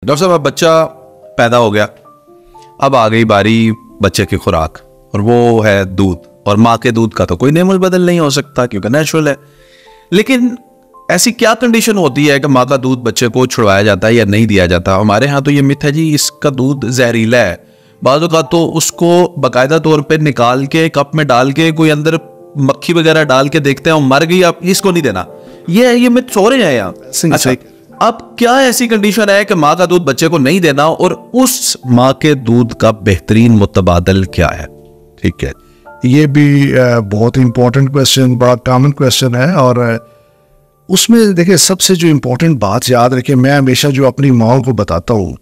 Doctor साहब अब बच्चा पैदा हो गया, अब आ गई बारी बच्चे की खुराक, और वो है दूध, और माँ के दूध का तो कोई नेमल बदल नहीं हो सकता क्योंकि नेचुरल है। लेकिन ऐसी क्या कंडीशन होती है कि माँ का दूध बच्चे को छुड़वाया जाता है या नहीं दिया जाता? हमारे यहाँ तो ये मिथ है जी इसका दूध जहरीला है, बाज़ औक़ात तो उसको बाकायदा तौर पे निकाल के कप में डाल के कोई अंदर मक्खी वगैरह डाल के देखते हैं और मर गई, आप इसको नहीं देना। ये मिथ सो रहे हैं यहाँ। अच्छा, अब क्या ऐसी कंडीशन है कि माँ का दूध बच्चे को नहीं देना, और उस माँ के दूध का बेहतरीन मुतबादल क्या है? ठीक है, ये भी बहुत इंपॉर्टेंट क्वेश्चन, बड़ा कॉमन क्वेश्चन है। और उसमें देखिए सबसे जो इम्पोर्टेंट बात याद रखें, मैं हमेशा जो अपनी माँ को बताता हूँ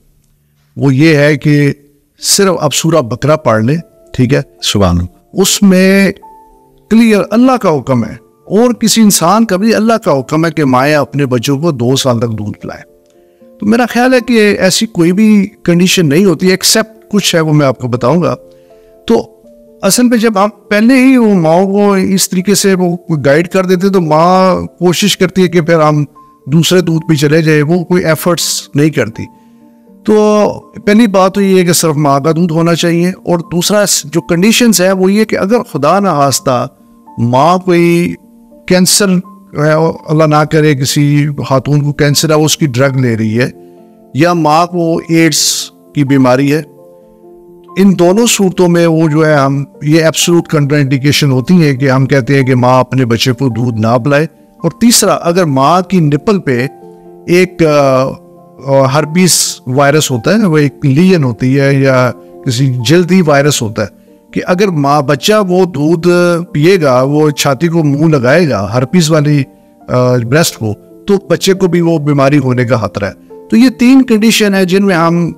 वो ये है कि सिर्फ अब सूरा बकरा पढ़ ले, ठीक है, सुभान, उसमें क्लियर अल्लाह का हुक्म है, और किसी इंसान का भी अल्लाह का हुक्म है कि माँ अपने बच्चों को 2 साल तक दूध पिलाए। तो मेरा ख्याल है कि ऐसी कोई भी कंडीशन नहीं होती, एक्सेप्ट कुछ है वो मैं आपको बताऊंगा। तो असल में जब आप पहले ही वो माँ को इस तरीके से वो गाइड कर देते तो माँ कोशिश करती है कि फिर हम दूसरे दूध पे चले जाए, वो कोई एफर्ट्स नहीं करती। तो पहली बात तो ये है कि सिर्फ माँ का दूध होना चाहिए। और दूसरा जो कंडीशंस है वो ये कि अगर खुदा ना खास्ता माँ कोई कैंसर, अल्लाह ना करे किसी खातून को कैंसर है, वो उसकी ड्रग ले रही है, या माँ को एड्स की बीमारी है, इन दोनों सूरतों में वो जो है हम ये एब्सोल्यूट कंट्राइंडिकेशन होती है कि हम कहते हैं कि माँ अपने बच्चे को दूध ना पिलाए। और तीसरा, अगर माँ की निपल पे एक हर्पीस वायरस होता है, वो एक लीजन होती है या किसी जल्दी वायरस होता है, कि अगर माँ बच्चा वो दूध पिएगा, वो छाती को मुंह लगाएगा हर्पीस वाली ब्रेस्ट को, तो बच्चे को भी वो बीमारी होने का खतरा है। तो ये 3 कंडीशन है जिनमें हम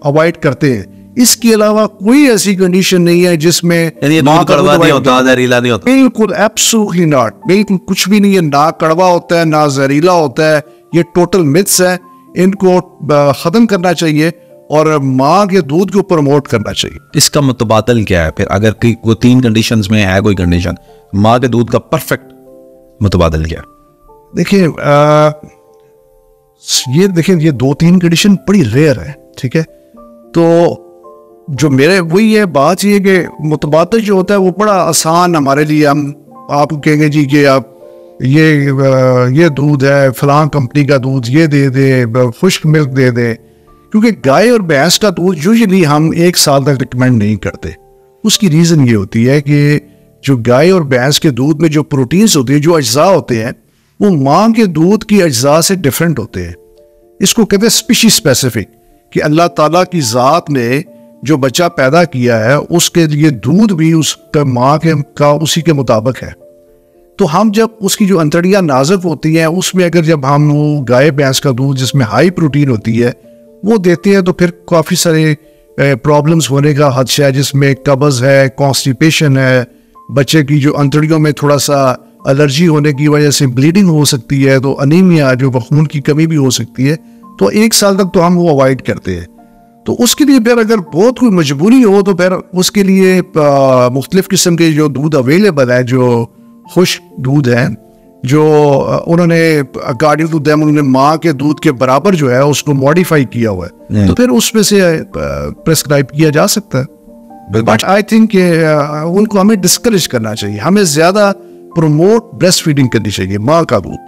अवॉइड करते हैं। इसके अलावा कोई ऐसी कंडीशन नहीं है जिसमें दूध कड़वा नहीं होता, जहरीला नहीं होता। बिल्कुल एब्सोल्युटली नॉट, बिल्कुल कुछ भी नहीं है, ना कड़वा होता है ना जहरीला होता है। ये टोटल मिथ्स है, इनको खत्म करना चाहिए और माँ के दूध को प्रमोट करना चाहिए। इसका मुतबादल क्या है फिर? अगर वो 3 कंडीशंस में है कोई कंडीशन, माँ के दूध का परफेक्ट मुतबादल क्या? देखिए ये 2-3 कंडीशन बड़ी रेयर है, ठीक है। तो जो मेरे वही है बात ये कि मुतबादल जो होता है वो बड़ा आसान हमारे लिए। हम आप कहेंगे जी कि आप ये दूध है फलां कंपनी का दूध, ये दे दे, खुश्क मिल्क दे दे, क्योंकि गाय और भैंस का दूध यूजुअली हम 1 साल तक रिकमेंड नहीं करते। उसकी रीज़न ये होती है कि जो गाय और भैंस के दूध में जो प्रोटीन्स होते हैं, जो अज्जा होते हैं, वो माँ के दूध की अज्जा से डिफरेंट होते हैं। इसको कहते हैं स्पीशीज स्पेसिफिक, कि अल्लाह ताला की ज़ात ने जो बच्चा पैदा किया है उसके लिए दूध भी उसका माँ का उसी के मुताबिक है। तो हम जब उसकी जो अंतड़ियाँ नाजुक होती हैं उसमें अगर जब हम वो गाय भैंस का दूध जिसमें हाई प्रोटीन होती है वो देते हैं तो फिर काफ़ी सारे प्रॉब्लम्स होने का खदशा है, जिसमें कब्ज़ है, कॉन्स्टिपेशन है, बच्चे की जो अंतड़ियों में थोड़ा सा एलर्जी होने की वजह से ब्लीडिंग हो सकती है, तो अनीमिया जो खून की कमी भी हो सकती है। तो 1 साल तक तो हम वो अवॉइड करते हैं। तो उसके लिए फिर अगर बहुत कोई मजबूरी हो तो फिर उसके लिए मुख्तलिफ किस्म के जो दूध अवेलेबल है, जो खुश्क दूध है, जो उन्होंने अकॉर्डिंग टू देम उन्होंने माँ के दूध के बराबर जो है उसको मॉडिफाई किया हुआ है, तो फिर उसमें से प्रेस्क्राइब किया जा सकता है। बट आई थिंक उनको हमें डिस्करेज करना चाहिए, हमें ज़्यादा प्रमोट ब्रेस्ट फीडिंग करनी चाहिए माँ का दूध।